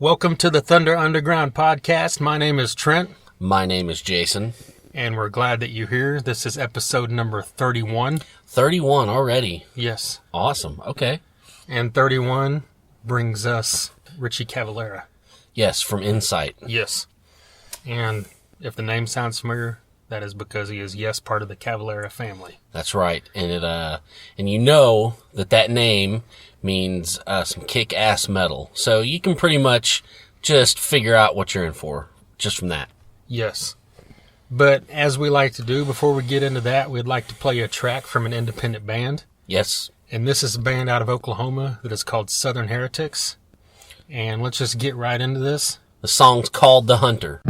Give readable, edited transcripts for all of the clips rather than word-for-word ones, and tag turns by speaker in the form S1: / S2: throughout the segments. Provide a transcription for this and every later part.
S1: Welcome to the Thunder Underground podcast. My name is Trent.
S2: My name is Jason.
S1: And we're glad that you're here. This is episode number 31.
S2: 31 already?
S1: Yes.
S2: Awesome. Okay.
S1: And 31 brings us Richie Cavalera.
S2: Yes, from Incite.
S1: Yes. And if the name sounds familiar, that is because he is, yes, part of the Cavalera family.
S2: That's right. And and you know that name means some kick-ass metal. So you can pretty much just figure out what you're in for just from that.
S1: Yes. But as we like to do, before we get into that, we'd like to play a track from an independent band.
S2: Yes.
S1: And this is a band out of Oklahoma that is called Southern Heretics. And let's just get right into this.
S2: The song's called The Hunter.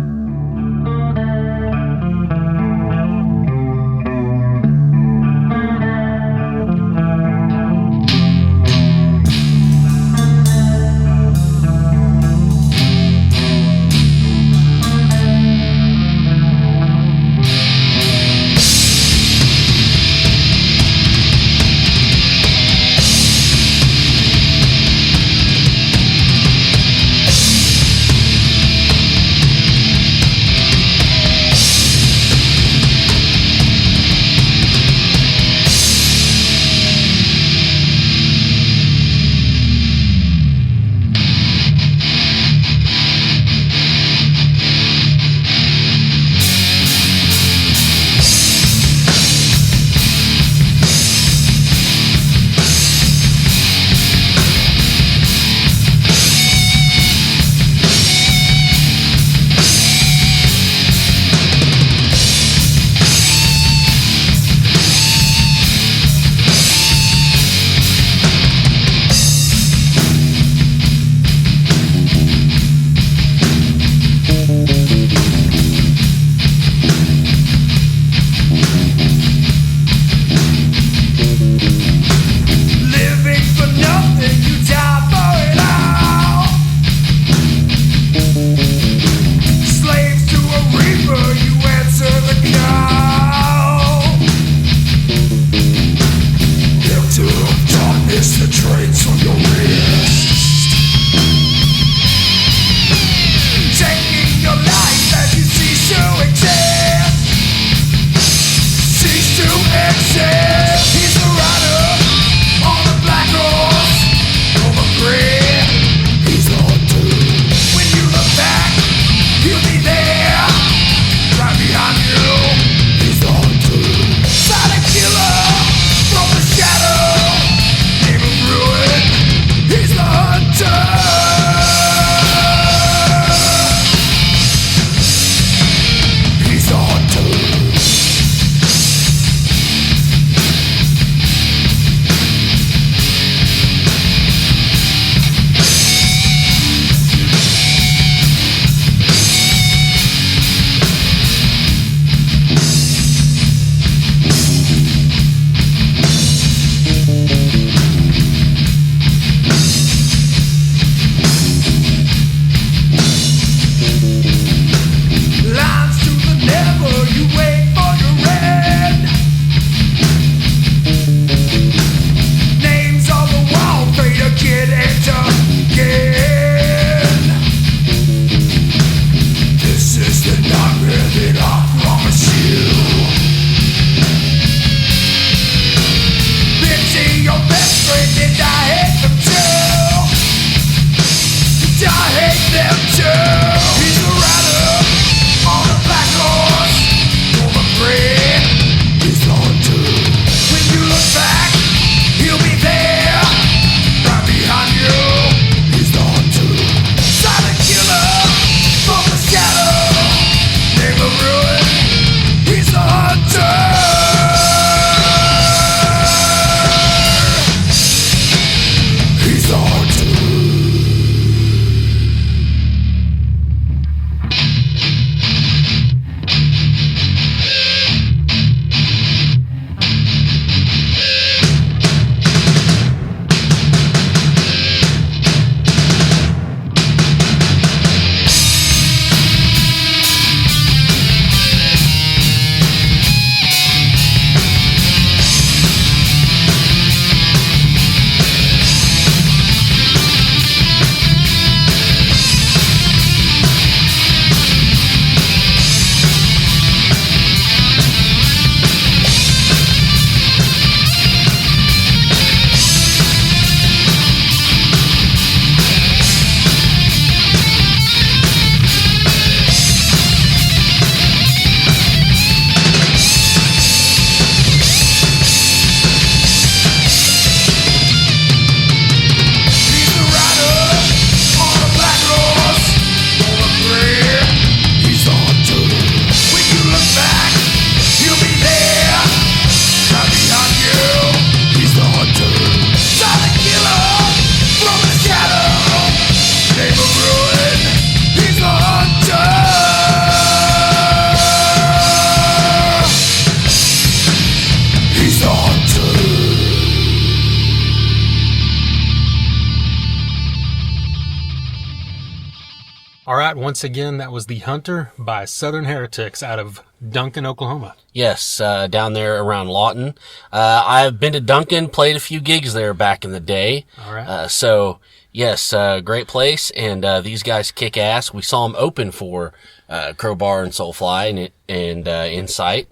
S1: All right, once again, that was The Hunter by Southern Heretics out of Duncan, Oklahoma.
S2: Yes, down there around Lawton. I've been to Duncan, played a few gigs there back in the day.
S1: All right.
S2: So, yes, great place, and these guys kick ass. We saw them open for Crowbar and Soulfly and Incite.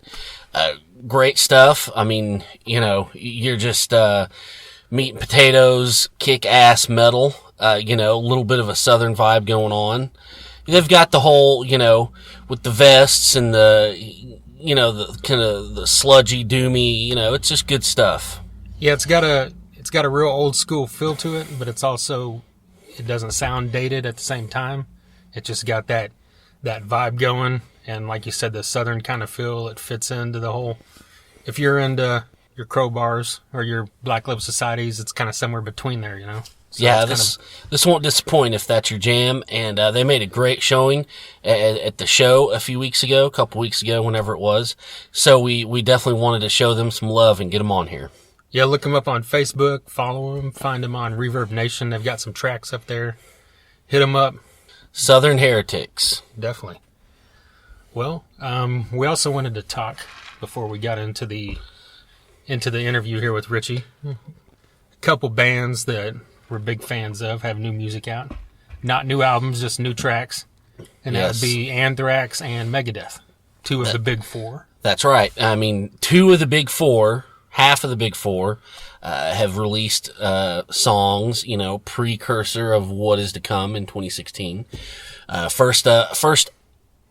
S2: Great stuff. I mean, you know, you're just meat and potatoes, kick ass metal. You know, a little bit of a southern vibe going on. They've got the whole, you know, with the vests and the, you know, the kind of the sludgy, doomy, you know, it's just good stuff.
S1: Yeah, it's got a real old school feel to it, but it's also, it doesn't sound dated at the same time. It just got that vibe going, and like you said, the southern kind of feel, it fits into the whole. If you're into your Crowbars or your Black Label Societies, it's kind of somewhere between there, you know. So
S2: yeah, this won't disappoint if that's your jam. And they made a great showing at the show a couple weeks ago, whenever it was. So we definitely wanted to show them some love and get them on here.
S1: Yeah, look them up on Facebook, follow them, find them on Reverb Nation. They've got some tracks up there. Hit them up.
S2: Southern Heretics.
S1: Definitely. Well, we also wanted to talk before we got into the interview here with Richie. A couple bands that we're big fans of have new music out. Not new albums, just new tracks. And
S2: Yes.
S1: that would be Anthrax and Megadeth, two of the big four.
S2: That's right. I mean, two of the big four, half of the big four, have released songs, you know, precursor of what is to come in 2016. First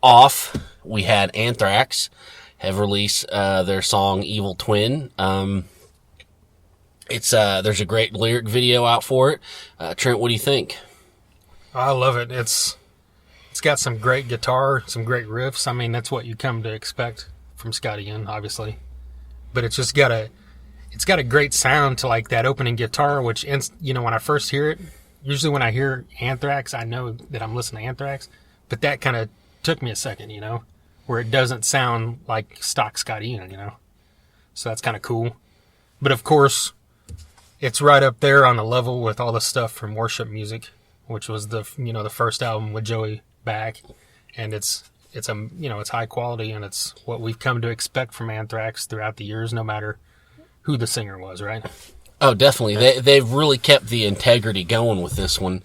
S2: off, we had Anthrax have released their song "Evil Twin." There's a great lyric video out for it. Trent, what do you think?
S1: I love it. It's got some great guitar, some great riffs. I mean, that's what you come to expect from Scotty Ian, obviously. But it's just got a great sound to like that opening guitar, which, you know, when I first hear it, usually when I hear Anthrax, I know that I'm listening to Anthrax. But that kind of took me a second, you know, where it doesn't sound like stock Scotty Ian, you know. So that's kind of cool. But of course, it's right up there on the level with all the stuff from Worship Music, which was the first album with Joey back, and it's high quality, and it's what we've come to expect from Anthrax throughout the years, no matter who the singer was, right?
S2: Oh, definitely. They've really kept the integrity going with this one.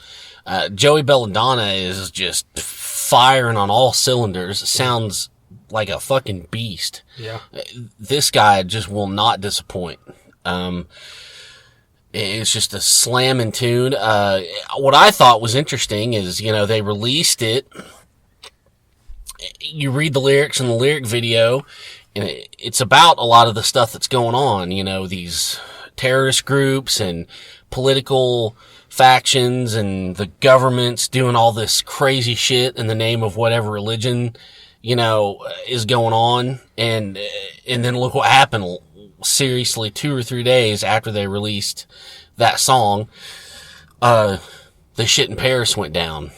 S2: Joey Belladonna is just firing on all cylinders. Sounds like a fucking beast.
S1: Yeah.
S2: This guy just will not disappoint. It's just a slamming tune. What I thought was interesting is, you know, they released it. You read the lyrics in the lyric video, and it's about a lot of the stuff that's going on. You know, these terrorist groups and political factions and the government's doing all this crazy shit in the name of whatever religion, you know, is going on. And then look what happened. Seriously, 2 or 3 days after they released that song, the shit in Paris went down.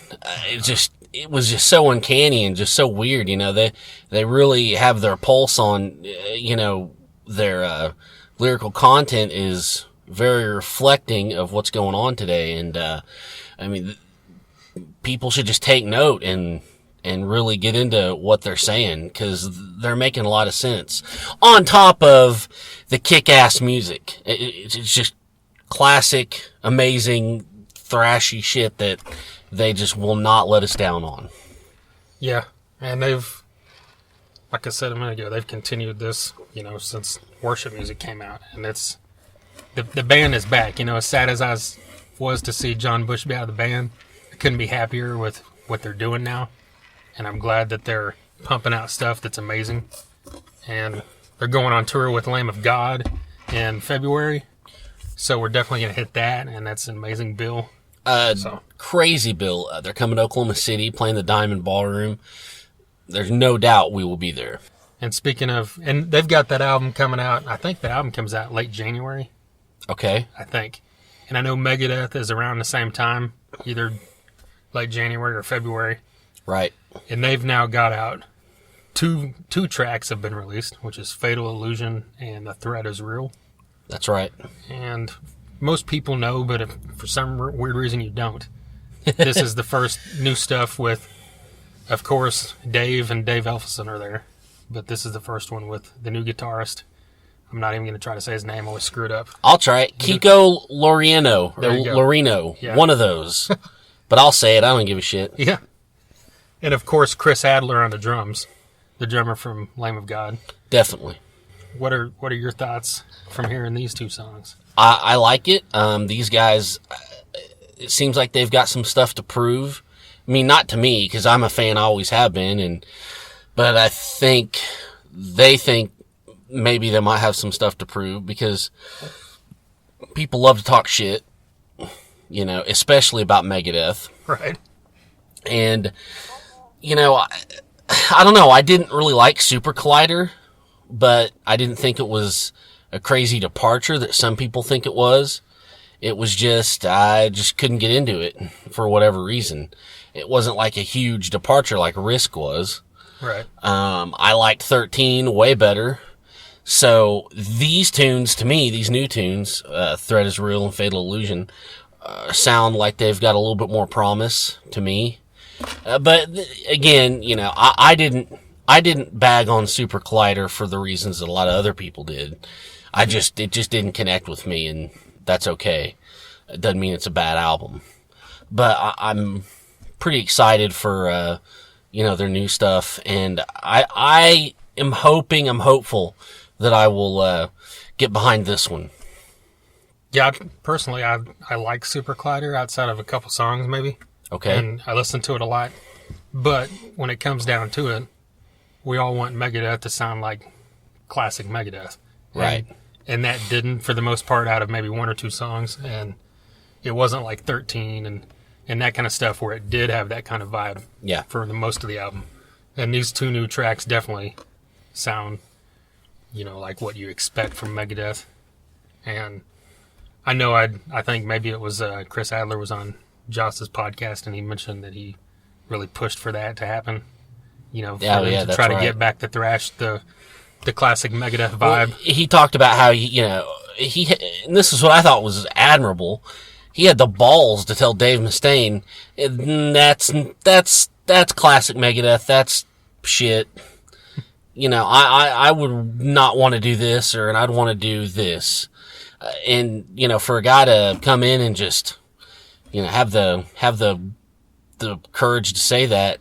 S2: It was just so uncanny and just so weird. You know, they really have their pulse on, you know, their lyrical content is very reflecting of what's going on today. And I mean, people should just take note and really get into what they're saying, because they're making a lot of sense. On top of the kick-ass music. It's just classic, amazing, thrashy shit that they just will not let us down on.
S1: Yeah, and they've, like I said a minute ago, they've continued this, you know, since Worship Music came out. And it's, the band is back. You know, as sad as I was to see John Bush be out of the band, I couldn't be happier with what they're doing now. And I'm glad that they're pumping out stuff that's amazing. And they're going on tour with Lamb of God in February. So we're definitely going to hit that. And that's an amazing bill.
S2: Crazy bill. They're coming to Oklahoma City, playing the Diamond Ballroom. There's no doubt we will be there.
S1: And speaking of, and they've got that album coming out. I think the album comes out late January.
S2: Okay.
S1: I think. And I know Megadeth is around the same time, either late January or February.
S2: Right.
S1: And they've now got out two tracks have been released, which is Fatal Illusion and The Threat Is Real.
S2: That's right.
S1: And most people know, but if for some weird reason you don't, This is the first new stuff with, of course, Dave and Dave Elfison are there. But this is the first one with the new guitarist. I'm not even going to try to say his name. I always screw it up.
S2: I'll try it. Kiko Loreno. Or Loreno.
S1: Yeah.
S2: One of those. But I'll say it. I don't give a shit.
S1: Yeah. And, of course, Chris Adler on the drums. The drummer from Lamb of God.
S2: Definitely.
S1: What are your thoughts from hearing these two songs?
S2: I like it. These guys, it seems like they've got some stuff to prove. I mean, not to me, because I'm a fan. I always have been. But I think they think maybe they might have some stuff to prove, because people love to talk shit, especially about Megadeth.
S1: Right.
S2: And, I don't know. I didn't really like Super Collider, but I didn't think it was a crazy departure that some people think it was. It was just, I just couldn't get into it for whatever reason. It wasn't like a huge departure like Risk was.
S1: Right.
S2: I liked 13 way better. So these tunes, to me, these new tunes, Threat is Real and Fatal Illusion, sound like they've got a little bit more promise to me. But again, I didn't bag on Super Collider for the reasons that a lot of other people did. It just didn't connect with me, and that's okay. It doesn't mean it's a bad album. But I'm pretty excited for, their new stuff, and I am hopeful that I will get behind this one.
S1: Yeah, personally, I like Super Collider outside of a couple songs, maybe.
S2: Okay.
S1: And I listen to it a lot. But when it comes down to it, we all want Megadeth to sound like classic Megadeth.
S2: Right.
S1: And that didn't, for the most part, out of maybe one or two songs. And it wasn't like 13 and that kind of stuff where it did have that kind of vibe.
S2: Yeah.
S1: For the most of the album. And these two new tracks definitely sound, like what you expect from Megadeth. And I know I think maybe it was Chris Adler was on Joss's podcast, and he mentioned that he really pushed for that to happen. To try to get back the thrash, the classic Megadeth vibe.
S2: Well, he talked about how and this is what I thought was admirable. He had the balls to tell Dave Mustaine, that's classic Megadeth. That's shit. I would not want to do this, and I'd want to do this. And for a guy to come in and just have the courage to say that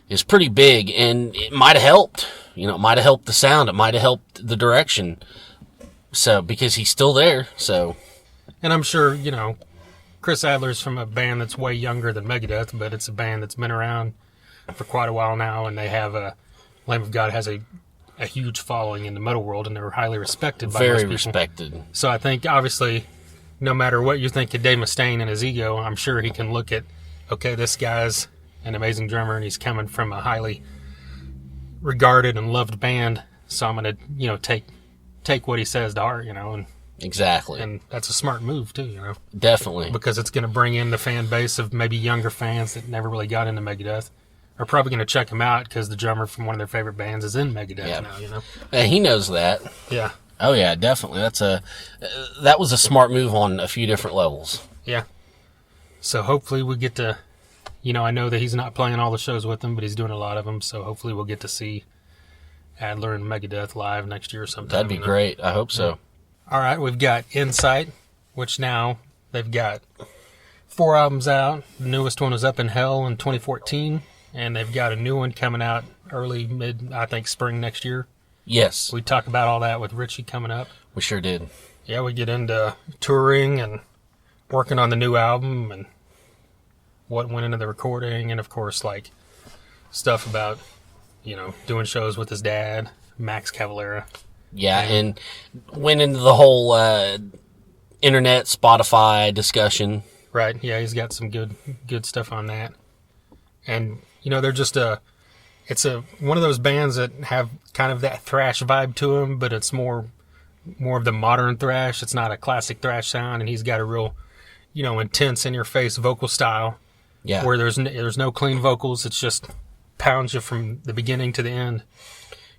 S2: is pretty big, and it might have helped. It might have helped the sound. It might have helped the direction. So, because he's still there. So,
S1: and I'm sure Chris Adler's from a band that's way younger than Megadeth, but it's a band that's been around for quite a while now, and they have Lamb of God has a huge following in the metal world, and they're highly respected by most people.
S2: Very respected.
S1: So I think, obviously, no matter what you think of Dave Mustaine and his ego, I'm sure he can look at, okay, this guy's an amazing drummer, and he's coming from a highly regarded and loved band, so I'm going to, take what he says to heart, and
S2: exactly.
S1: And that's a smart move, too,
S2: Definitely.
S1: Because it's going to bring in the fan base of maybe younger fans that never really got into Megadeth. Are probably going to check him out because the drummer from one of their favorite bands is in Megadeth now,
S2: And he knows that.
S1: Yeah.
S2: Oh yeah, definitely. That was a smart move on a few different levels.
S1: Yeah. So hopefully we get to, I know that he's not playing all the shows with them, but he's doing a lot of them. So hopefully we'll get to see Adler and Megadeth live next year sometime.
S2: That'd be great. I hope so.
S1: All right, we've got Incite, which now they've got 4 albums out. The newest one was Up in Hell in 2014. And they've got a new one coming out spring next year.
S2: Yes.
S1: We talk about all that with Richie coming up.
S2: We sure did.
S1: Yeah, we get into touring and working on the new album and what went into the recording. And, of course, stuff about, doing shows with his dad, Max Cavalera.
S2: Yeah, and went into the whole internet, Spotify discussion.
S1: Right, yeah, he's got some good stuff on that. And, they're just it's one of those bands that have kind of that thrash vibe to them, but it's more of the modern thrash. It's not a classic thrash sound, and he's got a real, intense in-your-face vocal style.
S2: Yeah.
S1: Where there's no clean vocals. It's just pounds you from the beginning to the end.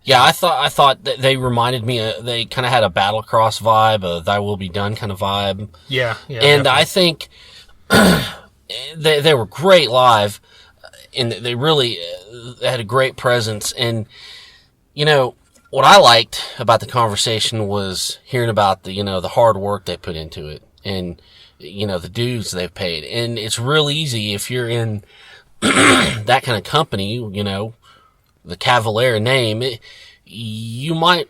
S2: Yeah, I thought that they reminded me. They kind of had a Battlecross vibe, a Thy Will Be Done kind of vibe.
S1: Yeah.
S2: And
S1: Definitely.
S2: I think they were great live, and they really had a great presence. And what I liked about the conversation was hearing about the hard work they put into it, and the dues they've paid. And it's real easy if you're in that kind of company, the Cavalera name, you might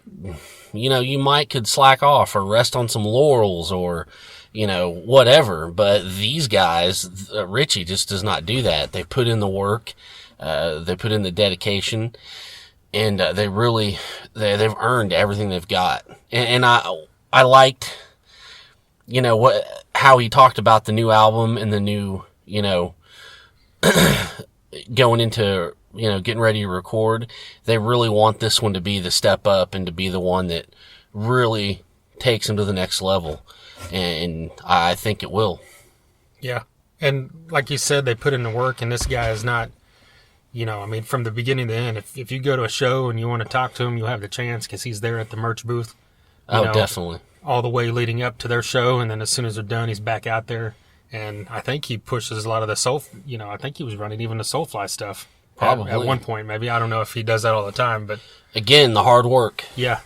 S2: could slack off or rest on some laurels or, whatever. But these guys, Richie just does not do that. They put in the work, they put in the dedication, and they've earned everything they've got. And I liked, how he talked about the new album and the new, going into, getting ready to record. They really want this one to be the step up and to be the one that really takes them to the next level. And I think it will.
S1: Yeah. And like you said, they put in the work, and this guy is not, from the beginning to the end, if you go to a show and you want to talk to him, you'll have the chance because he's there at the merch booth.
S2: Definitely.
S1: All the way leading up to their show, and then as soon as they're done, he's back out there. And I think he pushes a lot of the soul, I think he was running even the Soulfly stuff.
S2: Probably.
S1: At one point, maybe. I don't know if he does that all the time, but...
S2: Again, the hard work.
S1: Yeah.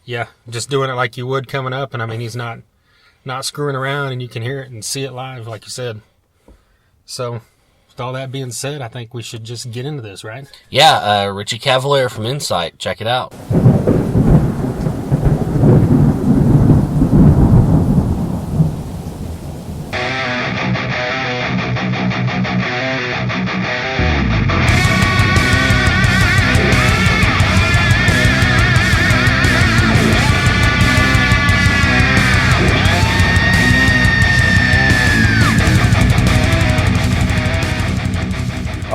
S1: Yeah. Just doing it like you would coming up, and he's not screwing around, and you can hear it and see it live, like you said. So, with all that being said, I think we should just get into this, right?
S2: Yeah, Richie Cavalera from Incite. Check it out.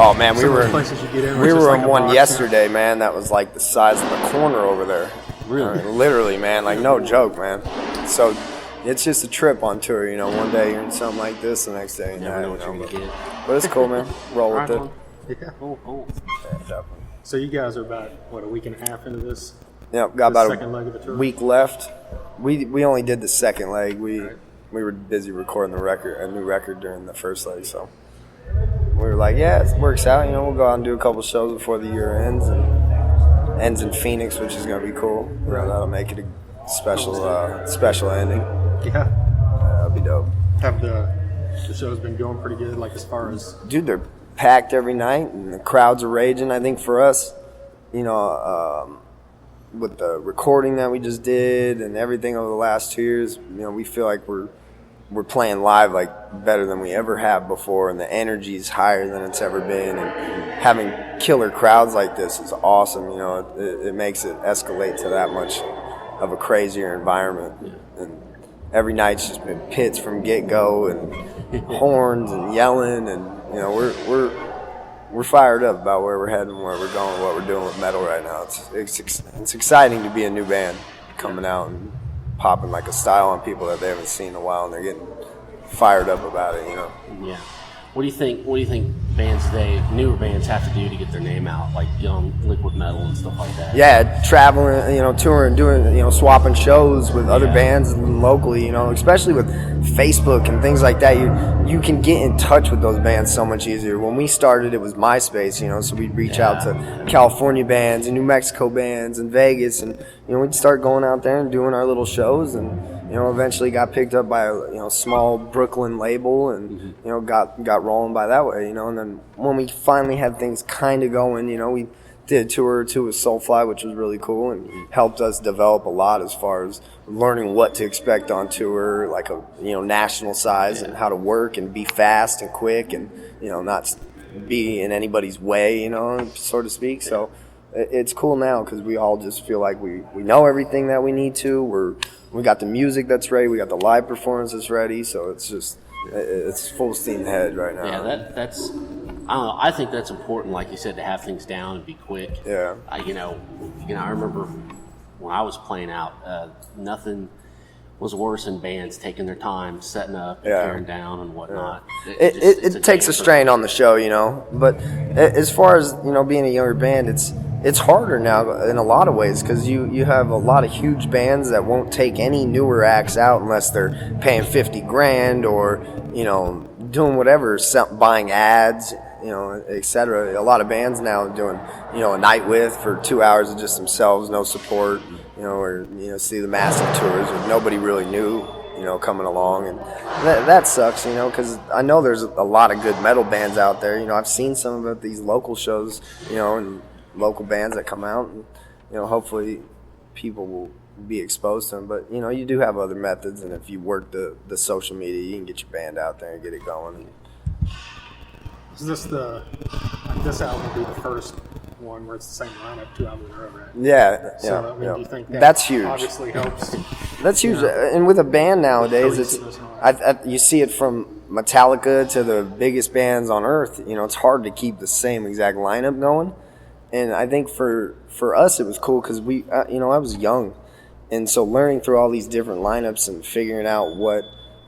S3: Oh man, we were
S1: in
S3: in one yesterday, man. That was like the size of the corner over there.
S2: Really?
S3: Literally, man. Like no joke, man. So it's just a trip on tour. One day you're in something like this, the next day
S2: you never know what you're gonna get.
S3: But it's cool, man. Roll with it.
S1: Yeah.
S2: Cool.
S3: Yeah, definitely.
S1: So you guys are about, a week and a half into this?
S3: Yep, got about
S1: second leg of the tour?
S3: a week left. We only did the second leg. We were busy recording a new record during the first leg, so we were like, yeah, it works out. We'll go out and do a couple shows before the year ends, and ends in Phoenix, which is gonna be cool. That'll make it a special ending.
S1: Yeah.
S3: That'll be dope.
S1: Have the show's been going pretty good, like as far as...
S3: Dude, they're packed every night, and the crowds are raging. I think for us, with the recording that we just did and everything over the last 2 years, we feel like we're playing live like better than we ever have before, and the energy is higher than it's ever been. And having killer crowds like this is awesome. It makes it escalate to that much of a crazier environment. Yeah. And every night's just been pits from get-go and horns and yelling, and we're fired up about where we're heading, where we're going, what we're doing with metal right now. It's exciting to be a new band coming out and popping like a style on people that they haven't seen in a while, and they're getting fired up about it.
S2: Yeah. What do you think bands today, newer bands, have to do to get their name out, like liquid metal and stuff like that?
S3: Yeah, traveling, touring, doing, swapping shows with other bands locally, especially with Facebook and things like that. You can get in touch with those bands so much easier. When we started, it was MySpace, so we'd reach out to California bands and New Mexico bands and Vegas, and we'd start going out there and doing our little shows, and eventually got picked up by a small Brooklyn label, and got rolling by that way, and then when we finally had things kind of going, we did a tour or two with Soulfly, which was really cool and helped us develop a lot as far as learning what to expect on tour, like a national size, and how to work and be fast and quick, and not be in anybody's way, so to speak. So it's cool now because we all just feel like we know everything that we need to. We got the music that's ready. We got the live performance that's ready. So it's full steam ahead right now.
S2: Yeah, that's. I don't know. I think that's important, like you said, to have things down and be quick.
S3: Yeah.
S2: I remember when I was playing out, nothing was worse than bands taking their time, setting up, and tearing down, and whatnot.
S3: Yeah. It takes a strain on the show, But as far as being a younger band, it's harder now in a lot of ways because you have a lot of huge bands that won't take any newer acts out unless they're paying $50,000 or doing whatever, buying ads, etc. A lot of bands now doing, a night with for 2 hours of just themselves, no support, or, see the massive tours with nobody really new, coming along. And that sucks, because I know there's a lot of good metal bands out there. I've seen some of it at these local shows, and local bands that come out, and, hopefully people will be exposed to them. But, you do have other methods, and if you work the social media, you can get your band out there and get it going.
S1: Is this this album will be the first one where it's the same lineup 2 albums in a row, right?
S3: Yeah.
S1: So, do you think
S3: that's huge?
S1: Obviously helps.
S3: That's huge. And with a band nowadays, you see it from Metallica to the biggest bands on earth. It's hard to keep the same exact lineup going. And I think for us, it was cool because I was young. And so learning through all these different lineups and figuring out what,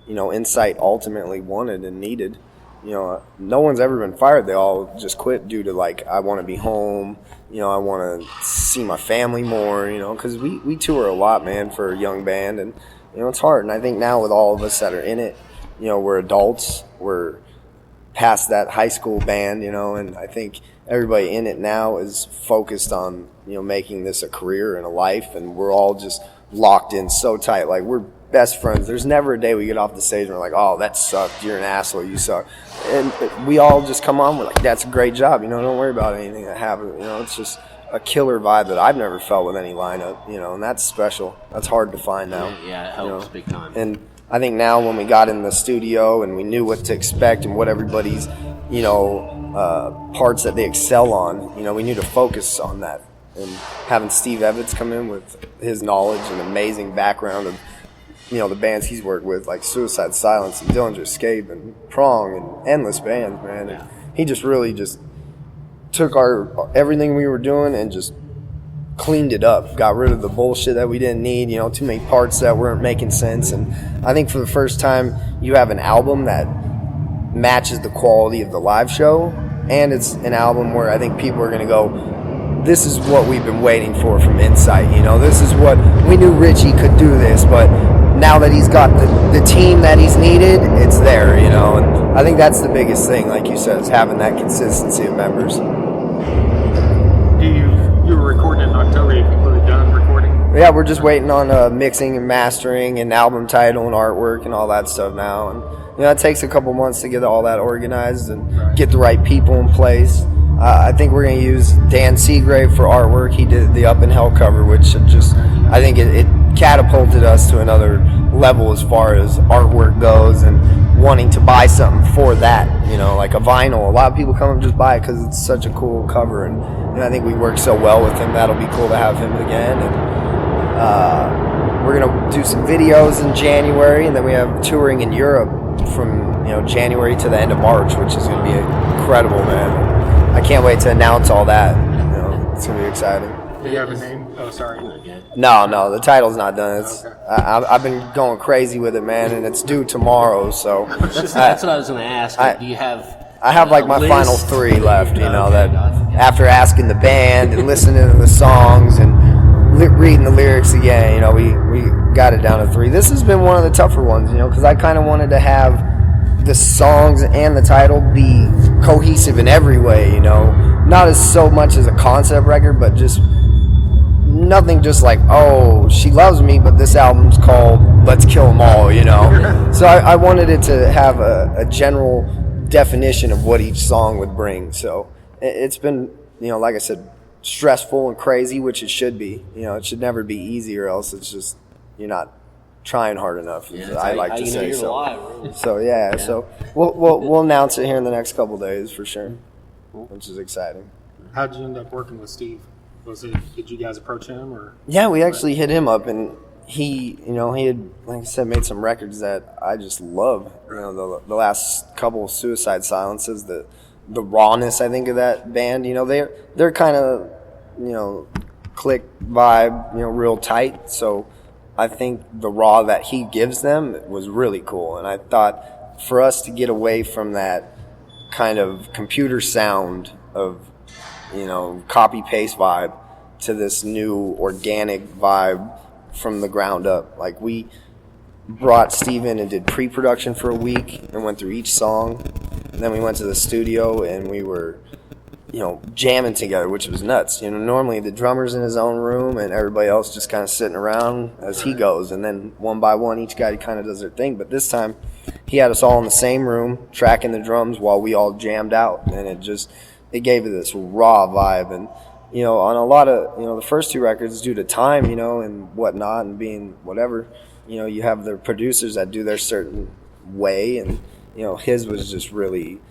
S3: Incite ultimately wanted and needed. No one's ever been fired. They all just quit due to, I want to be home. I want to see my family more, because we tour a lot, man, for a young band. And, it's hard. And I think now with all of us that are in it, we're adults. We're past that high school band, and I think everybody in it now is focused on, making this a career and a life. And we're all just locked in so tight. We're best friends. There's never a day we get off the stage and we're like, oh, that sucked. You're an asshole. You suck. And we all just come on. We're like, that's a great job. Don't worry about anything that happened. It's just a killer vibe that I've never felt with any lineup, and that's special. That's hard to find now.
S2: Yeah, it helps big time.
S3: And I think now when we got in the studio and we knew what to expect and what everybody's, parts that they excel on, we knew to focus on that. And having Steve Evetts come in with his knowledge and amazing background of, the bands he's worked with, like Suicide Silence and Dillinger Escape and Prong and endless bands, man. And he just really just took everything we were doing and just cleaned it up, got rid of the bullshit that we didn't need, too many parts that weren't making sense. And I think for the first time, you have an album that matches the quality of the live show, and it's an album where I think people are going to go, this is what we've been waiting for from Incite. This is what we knew Richie could do this, but now that he's got the team that he's needed, it's there, and I think that's the biggest thing, like you said, is having that consistency of members.
S1: You were recording in October, you completely done recording?
S3: Yeah, we're just waiting on mixing and mastering and album title and artwork and all that stuff now. And it takes a couple months to get all that organized and get the right people in place. I think we're going to use Dan Seagrave for artwork. He did the Up in Hell cover, which I think it catapulted us to another level as far as artwork goes and wanting to buy something for that, like a vinyl. A lot of people come and just buy it because it's such a cool cover. And I think we work so well with him. That'll be cool to have him again. And we're going to do some videos in January, and then we have touring in Europe from January to the end of March, which is going to be incredible, man. I can't wait to announce all that. It's going to be exciting.
S1: Do you have a name? Oh, sorry.
S3: No, the title's not done. It's
S1: okay.
S3: I've been going crazy with it, man, and it's due tomorrow. So
S2: that's what I was going to ask. Do you have?
S3: I have my
S2: list?
S3: final 3 left.
S2: Okay,
S3: that
S2: gotcha.
S3: After asking the band and listening to the songs and reading the lyrics again, we got it down to 3. This has been one of the tougher ones, because I kind of wanted to have the songs and the title be cohesive in every way, not as so much as a concept record, but just nothing just like, oh, she loves me, but this album's called Let's Kill 'Em All, So I wanted it to have a general definition of what each song would bring. So it's been, like I said, stressful and crazy, which it should be. It should never be easy, or else it's just, you're not trying hard enough. I like to say so.
S2: Alive,
S3: So yeah, so we'll announce it here in the next couple days for sure, which is exciting.
S1: How did you end up working with Steve? Did you guys approach him, or?
S3: Yeah, we actually hit him up, and he had, like I said, made some records that I just love. The last couple of Suicide Silences, the rawness, I think, of that band. They're kind of, click vibe, real tight. So I think the raw that he gives them was really cool. And I thought for us to get away from that kind of computer sound of, copy paste vibe to this new organic vibe from the ground up. Like we brought Steve in and did pre-production for a week and went through each song. And then we went to the studio and we were, jamming together, which was nuts. Normally the drummer's in his own room and everybody else just kind of sitting around as he goes. And then one by one, each guy kind of does their thing. But this time he had us all in the same room tracking the drums while we all jammed out. And it gave it this raw vibe. And, on a lot of, the first two records, due to time, and whatnot and being whatever, you have the producers that do their certain way. And, his was just really,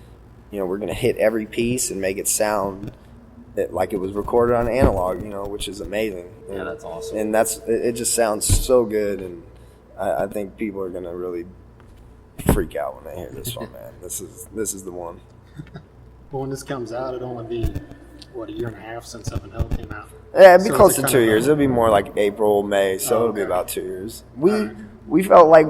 S3: we're going to hit every piece and make it sound like it was recorded on analog, which is amazing.
S2: Yeah, that's awesome.
S3: And it just sounds so good. And I think people are going to really freak out when they hear this one, man. This is the one.
S1: Well, when this comes out, it'll only be, a year and a half since Up in Hell came out.
S3: Yeah, it'd be close to 2 years. It'll be more like April, May, so it'll be about 2 years. We felt like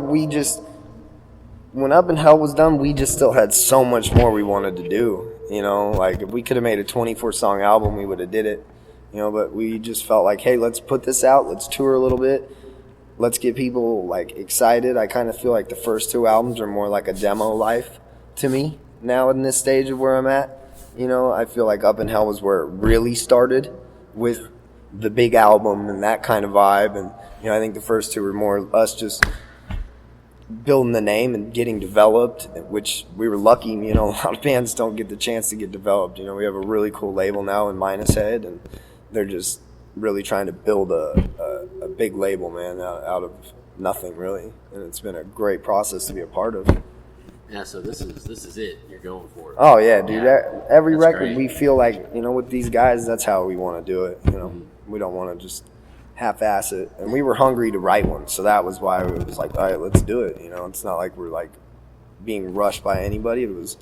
S3: when Up in Hell was done, we just still had so much more we wanted to do. Like if we could have made a 24-song album, we would have did it. But we just felt like, hey, let's put this out. Let's tour a little bit. Let's get people excited. I kind of feel like the first two albums are more like a demo life to me now in this stage of where I'm at. I feel like Up in Hell was where it really started with the big album and that kind of vibe. And, I think the first two were more us just building the name and getting developed, which we were lucky. A lot of bands don't get the chance to get developed. We have a really cool label now in Minus Head, and they're just really trying to build a big label, man, out of nothing, really. And it's been a great process to be a part of.
S2: Yeah, so this is it. You're going for it.
S3: Oh yeah, dude.
S2: Yeah.
S3: Every
S2: That's
S3: record
S2: great.
S3: we feel like, with these guys, that's how we want to do it. We don't want to just half-ass it. And we were hungry to write one, so that was why it was like, all right, let's do it. It's not like we're being rushed by anybody. It was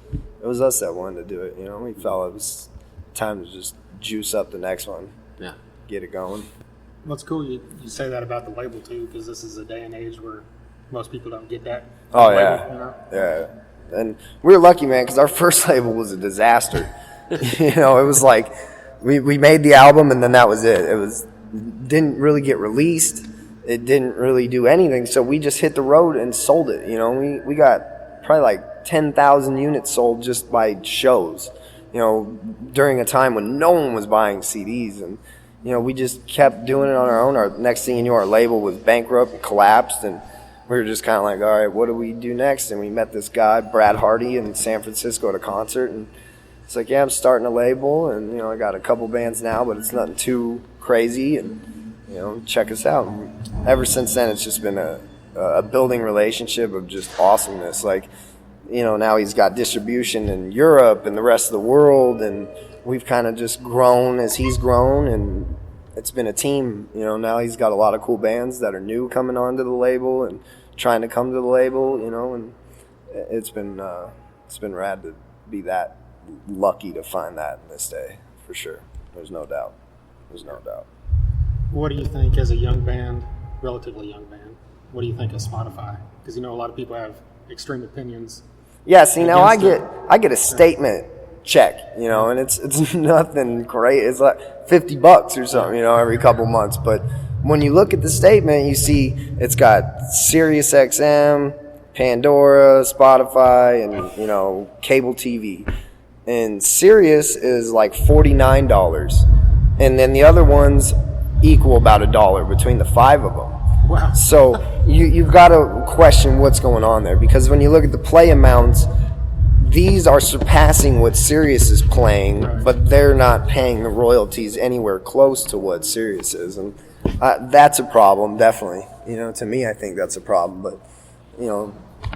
S3: us that wanted to do it. We felt it was time to just juice up the next one.
S2: Yeah,
S3: get it going.
S1: Well, it's cool you say that about the label too, because this is a day and age where most people don't get that.
S3: Oh
S1: label,
S3: yeah. And we were lucky, man, because our first label was a disaster. It was like we made the album and then that was it. Didn't really get released. It didn't really do anything. So we just hit the road and sold it. We got probably 10,000 units sold just by shows. During a time when no one was buying CDs, and we just kept doing it on our own. Our next thing you knew, our label was bankrupt and collapsed, and we were just kind of like, all right, what do we do next? And we met this guy, Brad Hardy, in San Francisco at a concert, and it's like, yeah, I'm starting a label, and I got a couple bands now, but it's nothing too crazy, and check us out. And ever since then, it's just been a building relationship of just awesomeness. Now he's got distribution in Europe and the rest of the world, and we've kind of just grown as he's grown, and it's been a team. Now he's got a lot of cool bands that are new coming onto the label and trying to come to the label, and it's been rad to be that lucky to find that in this day, for sure. There's no doubt.
S1: What do you think as a young band, relatively young band, what do you think of Spotify? Because a lot of people have extreme opinions.
S3: Yeah, see, now I get a statement check, and it's nothing great. It's like $50 or something, every couple months. But when you look at the statement, you see it's got Sirius XM, Pandora, Spotify, and cable TV. And Sirius is like $49, and then the other ones equal about $1 between the five of them.
S1: Wow.
S3: So you've got to question what's going on there, because when you look at the play amounts, these are surpassing what Sirius is playing,
S1: right,
S3: but they're not paying the royalties anywhere close to what Sirius is, and that's a problem, definitely. To me, I think that's a problem, but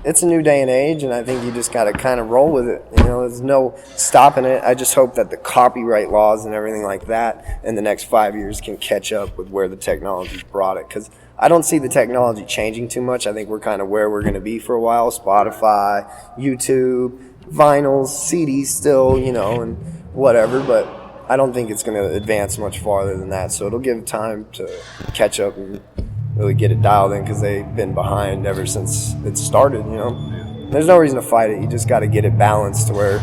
S3: it's a new day and age, and I think you just got to kind of roll with it. There's no stopping it. I just hope that the copyright laws and everything like that in the next 5 years can catch up with where the technology's brought it, because I don't see the technology changing too much. I think we're kind of where we're going to be for a while. Spotify, YouTube, vinyls, CDs still, and whatever, but I don't think it's going to advance much farther than that. So it'll give time to catch up and really get it dialed in, because they've been behind ever since it started, There's no reason to fight it. You just got to get it balanced to where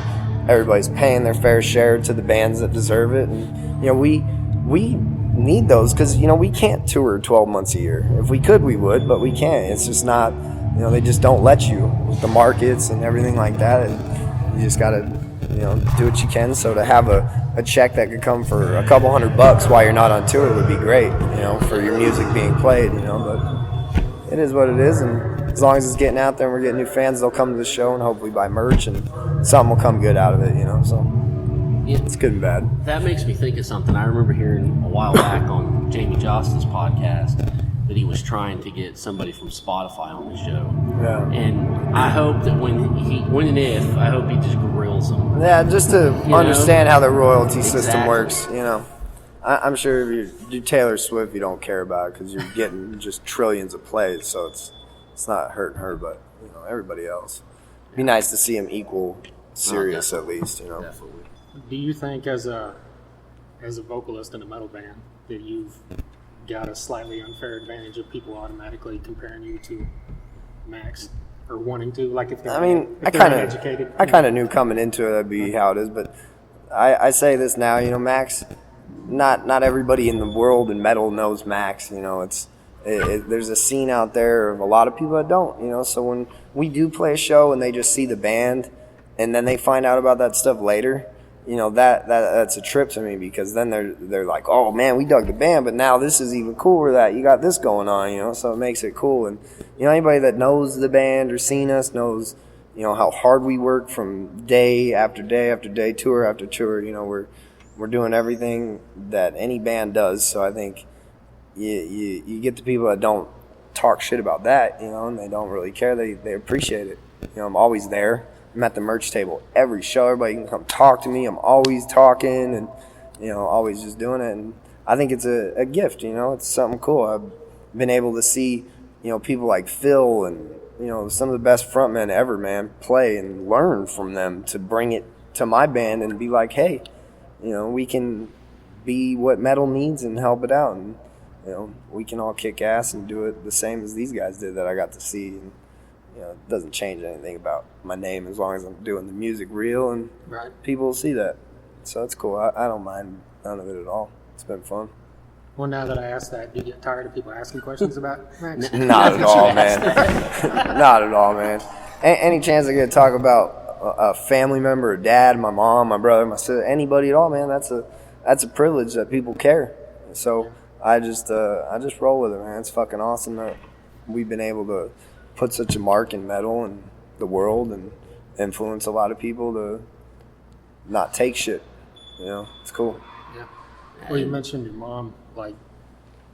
S3: everybody's paying their fair share to the bands that deserve it. And, we need those because, you know, we can't tour 12 months a year. If we could, we would, but we can't. It's just not, you know, they just don't let you with the markets and everything like that. And you just got to, you know, do what you can. So to have a check that could come for a couple $100 while you're not on tour would be great, you know, for your music being played, you know, but it is what it is. And as long as it's getting out there and we're getting new fans, they'll come to the show and hopefully buy merch and something will come good out of it, you know, so. It's good and bad.
S2: That makes me think of something. I remember hearing a while back on Jamie Jost's podcast that he was trying to get somebody from Spotify on the show.
S3: Yeah.
S2: And I hope that when and if, I hope he just grills them.
S3: Yeah, just to understand how the royalty system
S2: Exactly.
S3: works, you know. I'm sure if you do Taylor Swift, you don't care about it because you're getting just trillions of plays, so it's not hurting her, but, you know, everybody else. It'd be nice to see him equal serious at least, you know.
S2: Definitely.
S1: Do you think, as a vocalist in a metal band, that you've got a slightly unfair advantage of people automatically comparing you to Max, or wanting to, like if they're,
S3: I
S1: uneducated?
S3: I kind of knew coming into it that'd be how it is, but I say this now, you know, Max. Not everybody in the world in metal knows Max. You know, there's a scene out there of a lot of people that don't. You know, so when we do play a show and they just see the band, and then they find out about that stuff later. You know, that's a trip to me because then they're like, oh man, we dug the band, but now this is even cooler that you got this going on, you know, so it makes it cool. And, you know, anybody that knows the band or seen us knows, you know, how hard we work from day after day after day, tour after tour. You know, we're doing everything that any band does. So I think you get the people that don't talk shit about that, you know, and they don't really care. They appreciate it. You know, I'm always there. I'm at the merch table every show. Everybody can come talk to me. I'm always talking and, you know, always just doing it. And I think it's a gift, you know. It's something cool. I've been able to see, you know, people like Phil and, you know, some of the best frontmen ever, man, play and learn from them to bring it to my band and be like, hey, you know, we can be what metal needs and help it out. And, you know, we can all kick ass and do it the same as these guys did that I got to see. And, you know, it doesn't change anything about my name as long as I'm doing the music real and people will see that. So it's cool. I don't mind none of it at all. It's been fun.
S1: Well, now that I asked that, do you get tired of people asking questions about Max?
S3: Not at all, man. Not at all, man. Any chance I get to talk about a family member, a dad, my mom, my brother, my sister, anybody at all, man, that's a privilege that people care. So I just roll with it, man. It's fucking awesome that we've been able to put such a mark in metal and the world and influence a lot of people to not take shit. You know, it's cool.
S1: Yeah. Well, you mentioned your mom. Like,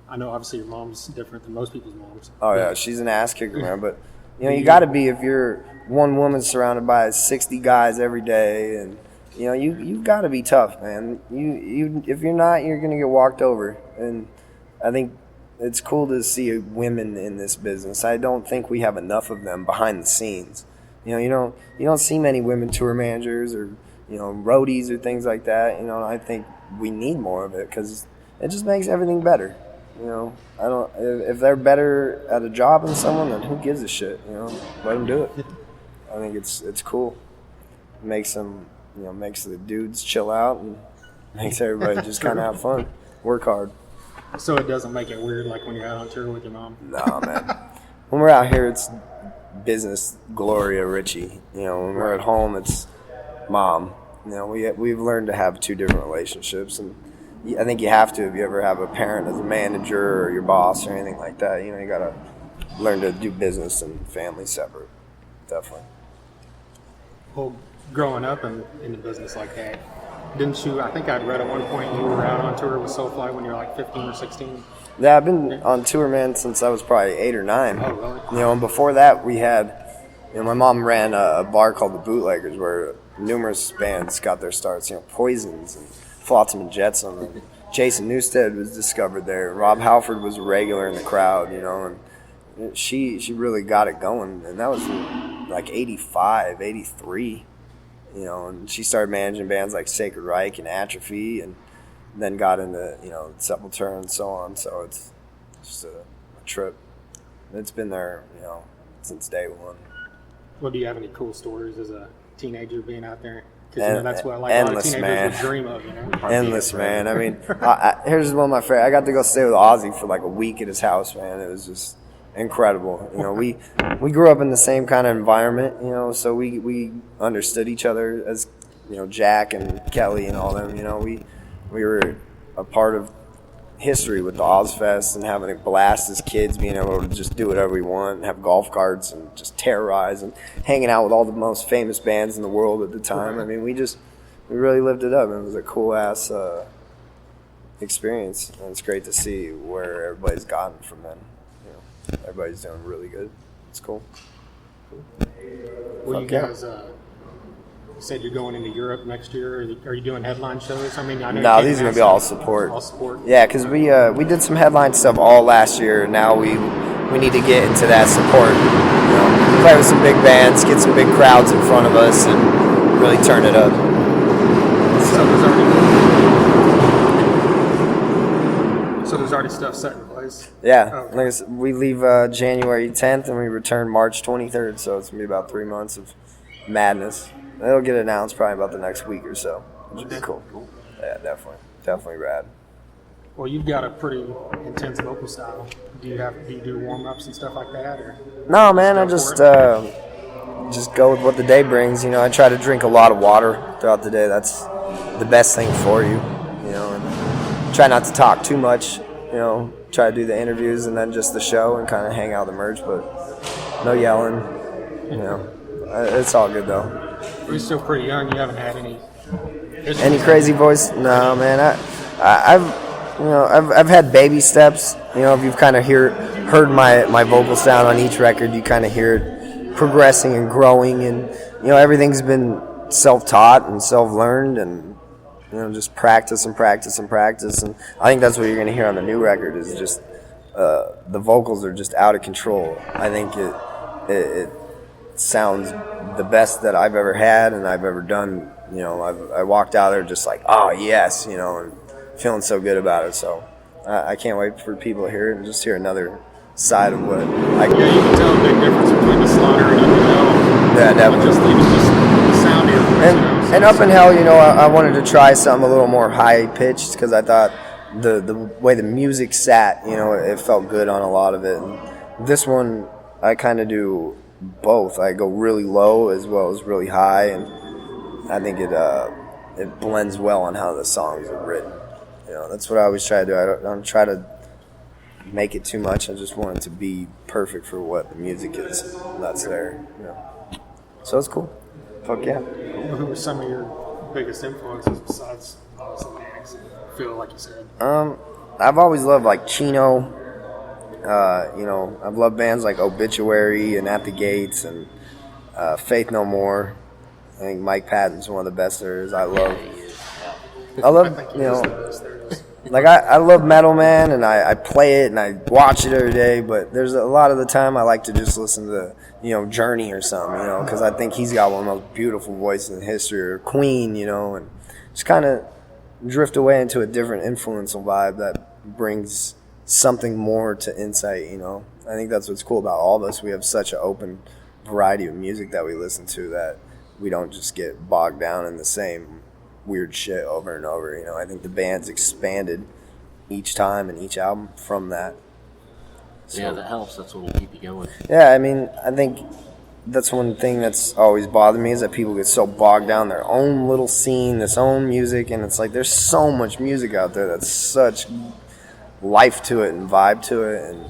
S1: I know obviously your mom's different than most people's moms.
S3: Oh yeah, she's an ass kicker, man. But you know, you got to be if you're one woman surrounded by 60 guys every day, and you know, you've got to be tough, man. You if you're not, you're gonna get walked over. And I think it's cool to see women in this business. I don't think we have enough of them behind the scenes. You know, you don't see many women tour managers or, you know, roadies or things like that. You know, I think we need more of it because it just makes everything better. You know, if they're better at a job than someone, then who gives a shit? You know, let them do it. I think it's cool. It makes them, you know, makes the dudes chill out and makes everybody just kind of have fun, work hard.
S1: So it doesn't make it weird, like when you're out on tour with your mom?
S3: Nah, man. When we're out here, it's business, Gloria, Richie. You know, when we're at home, it's mom. You know, we've learned to have two different relationships, and I think you have to if you ever have a parent as a manager or your boss or anything like that. You know, you gotta learn to do business and family separate. Definitely.
S1: Well, growing up in the business like that, didn't you, I think I'd read at one point you were out on tour with Soulfly when you were like 15 or 16?
S3: Yeah, I've been on tour, man, since I was probably 8 or 9.
S1: Oh, really?
S3: You know, and before that we had, you know, my mom ran a bar called the Bootleggers where numerous bands got their starts, you know, Poisons and Flotsam and Jetsam. And Jason Newsted was discovered there. Rob Halford was a regular in the crowd, you know, and she really got it going. And that was in like 85, 83. You know, and she started managing bands like Sacred Reich and Atrophy, and then got into, you know, Sepultura and so on. So it's just a trip. It's been there, you know, since day one.
S1: Well, do you have any cool stories as a teenager being out there Because that's what like
S3: endless,
S1: a lot of teenagers would dream of.
S3: Endless, man. I mean, here's one of my favorite. I got to go stay with Ozzy for like a week at his house, man. It was just incredible. We grew up in the same kind of environment, so we understood each other as, Jack and Kelly and all them. We were a part of history with the Ozfest and having a blast as kids, being able to just do whatever we want and have golf carts and just terrorize and hanging out with all the most famous bands in the world at the time. I mean, we really lived it up. It was a cool ass experience, and it's great to see where everybody's gotten from then. Everybody's doing really good. It's cool.
S1: Well, you guys said you're going into Europe next year. Are you doing headline shows? I mean, I know. No,
S3: these are gonna be all support.
S1: All support.
S3: Yeah, because we did some headline stuff all last year. Now we need to get into that support. Play with some big bands, get some big crowds in front of us, and really turn it up.
S1: So there's already stuff set in place.
S3: Yeah,
S1: okay.
S3: Like I said, we leave January 10th and we return March 23rd. So it's gonna be about 3 months of madness. It'll get announced probably about the next week or so, which would be cool. Yeah, definitely rad.
S1: Well, you've got a pretty intense vocal style. Do you do warm ups and stuff like that, or?
S3: No, man. I just go with what the day brings. I try to drink a lot of water throughout the day. That's the best thing for you. And try not to talk too much. Try to do the interviews and then just the show and kind of hang out the merch, but no yelling. It's all good though.
S1: You're still pretty young. You haven't had
S3: any crazy voice. No, man. I've had baby steps. If you've kind of heard my vocal sound on each record, you kind of hear it progressing and growing, and everything's been self-taught and self-learned, and just practice and practice and practice. And I think that's what you're gonna hear on the new record is just the vocals are just out of control. I think it sounds the best that I've ever had and I've ever done. I walked out there just like, oh yes, and feeling so good about it. So I can't wait for people to hear it and just hear another side of what I can.
S1: Yeah, you can tell a big difference between the Slaughter and Up in Hell.
S3: Yeah, definitely.
S1: Just the sound here.
S3: And Up in Hell, I wanted to try something a little more high pitched because I thought the way the music sat, it felt good on a lot of it. And this one, I kind of do both. I go really low as well as really high, and I think it blends well on how the songs are written. That's what I always try to do. I don't try to make it too much. I just want it to be perfect for what the music is that's there. So it's cool. Fuck yeah.
S1: Who were some of your biggest influences besides obviously Max and Phil, like you said?
S3: I've always loved like Chino. I've loved bands like Obituary and At the Gates and Faith No More. I think Mike Patton's one of the best there is. I love, like I love metal, man, and I play it and I watch it every day. But there's a lot of the time I like to just listen to Journey or something, because I think he's got one of the most beautiful voices in history, or Queen, and just kind of drift away into a different influential vibe that brings something more to Incite. I think that's what's cool about all of us. We have such an open variety of music that we listen to that we don't just get bogged down in the same weird shit over and over. I think the band's expanded each time and each album from that.
S2: So, yeah, that helps. That's what will keep you going.
S3: Yeah, I mean, I think that's one thing that's always bothered me is that people get so bogged down in their own little scene, this own music, and it's like there's so much music out there that's such life to it and vibe to it, and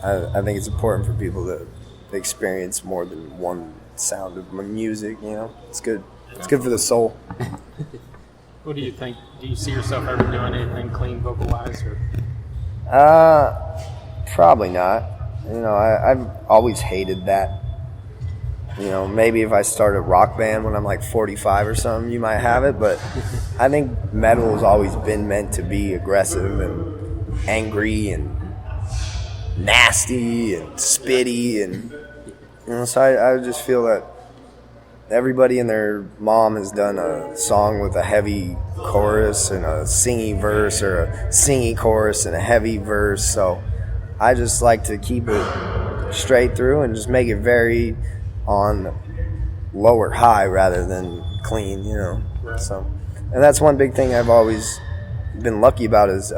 S3: I think it's important for people to experience more than one sound of music. It's good. It's good for the soul.
S1: What do you think? Do you see yourself ever doing anything clean vocal-wise? Or?
S3: Probably not. I've always hated that. Maybe if I start a rock band when I'm like 45 or something, you might have it. But I think metal has always been meant to be aggressive and angry and nasty and spitty. And so I just feel that everybody and their mom has done a song with a heavy chorus and a singy verse, or a singy chorus and a heavy verse. So I just like to keep it straight through and just make it very on low or high rather than clean, you know.
S1: Right.
S3: So, and that's one big thing I've always been lucky about is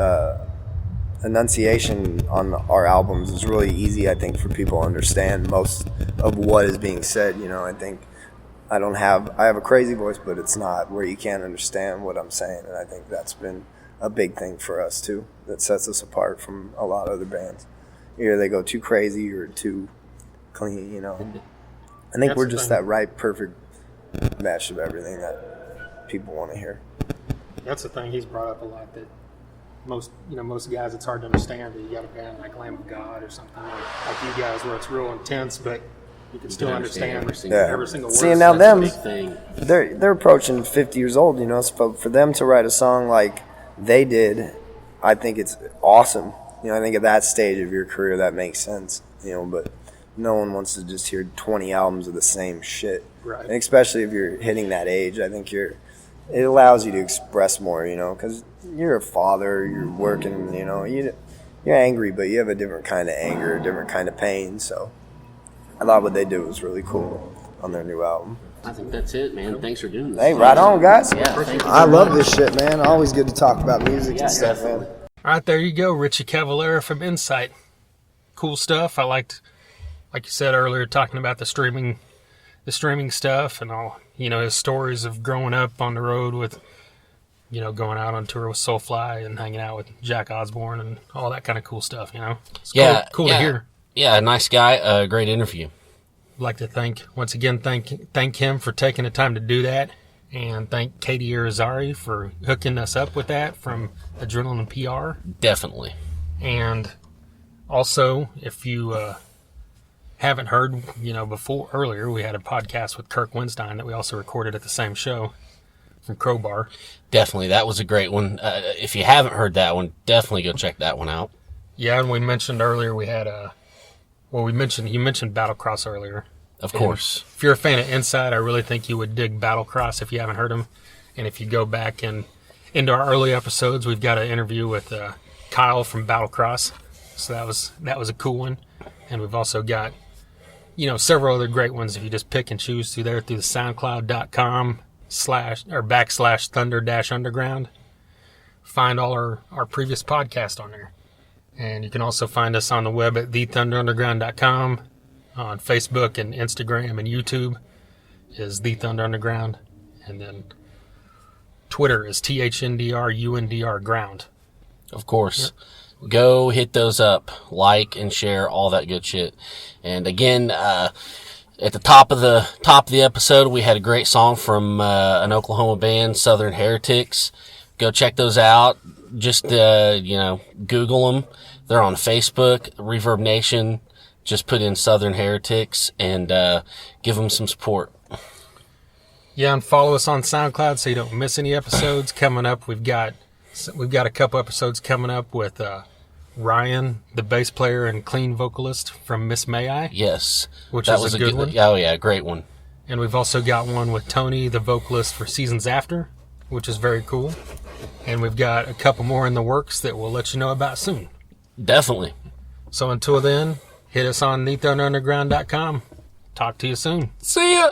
S3: enunciation on our albums is really easy, I think, for people to understand most of what is being said. You know, I think I have a crazy voice, but it's not where you can't understand what I'm saying, and I think that's been a big thing for us too, that sets us apart from a lot of other bands. Either they go too crazy or too clean, you know. I think we're just that right, perfect match of everything that people want to hear.
S1: That's the thing he's brought up a lot, that most guys, it's hard to understand that you got a band like Lamb of God or something like you guys, where it's real intense, but you can still understand every single word.
S3: See, now them,
S2: big thing.
S3: they're approaching 50 years old, you know, so for them to write a song like they did, I think it's awesome. You know, I think at that stage of your career that makes sense, you know, but no one wants to just hear 20 albums of the same shit.
S1: Right.
S3: And especially if you're hitting that age, I think it allows you to express more, you know, because you're a father, you're working, you know, you're angry, but you have a different kind of anger, a different kind of pain, so I thought what they did was really cool on their new album.
S2: I think that's it, man. Thanks for doing this.
S3: Hey, right on, guys.
S2: Yeah, thank you.
S3: I love this shit, man. Always good to talk about music and stuff,
S2: definitely.
S3: man.
S1: All right, there you go, Richie Cavalera from Incite. Cool stuff. I liked, like you said earlier, talking about the streaming stuff and all, you know, his stories of growing up on the road with, you know, going out on tour with Soulfly and hanging out with Jack Osbourne and all that kind of cool stuff, you know. It's cool to hear.
S2: Yeah, nice guy. Great interview.
S1: I'd like to thank him for taking the time to do that, and thank Katie Irizarry for hooking us up with that from Adrenaline PR.
S2: Definitely.
S1: And also, if you haven't heard, you know, earlier we had a podcast with Kirk Winstein that we also recorded at the same show from Crowbar.
S2: Definitely, that was a great one. If you haven't heard that one, definitely go check that one out.
S1: Yeah, and we mentioned earlier we had you mentioned Battlecross earlier.
S2: Of course.
S1: And if you're a fan of Incite, I really think you would dig Battlecross if you haven't heard them. And if you go back into our early episodes, we've got an interview with Kyle from Battlecross. So that was a cool one. And we've also got, you know, several other great ones if you just pick and choose through the SoundCloud.com / Thunder-Underground. Find all our previous podcasts on there. And you can also find us on the web at thethunderunderground.com. On Facebook and Instagram and YouTube is The Thunder Underground. And then Twitter is THNDRUNDR Ground.
S2: Of course. Yep. Go hit those up. Like and share, all that good shit. And again, at the top of the episode, we had a great song from an Oklahoma band, Southern Heretics. Go check those out. Just, Google them. They're on Facebook, Reverb Nation. Just put in Southern Heretics and give them some support.
S1: Yeah, and follow us on SoundCloud so you don't miss any episodes. Coming up, we've got a couple episodes coming up with Ryan, the bass player and clean vocalist from Miss May I.
S2: Yes.
S1: Which is a good one.
S2: Oh, yeah, great one.
S1: And we've also got one with Tony, the vocalist for Seasons After, which is very cool. And we've got a couple more in the works that we'll let you know about soon.
S2: Definitely.
S1: So until then, hit us on thethunderunderground.com. Talk to you soon.
S2: See ya!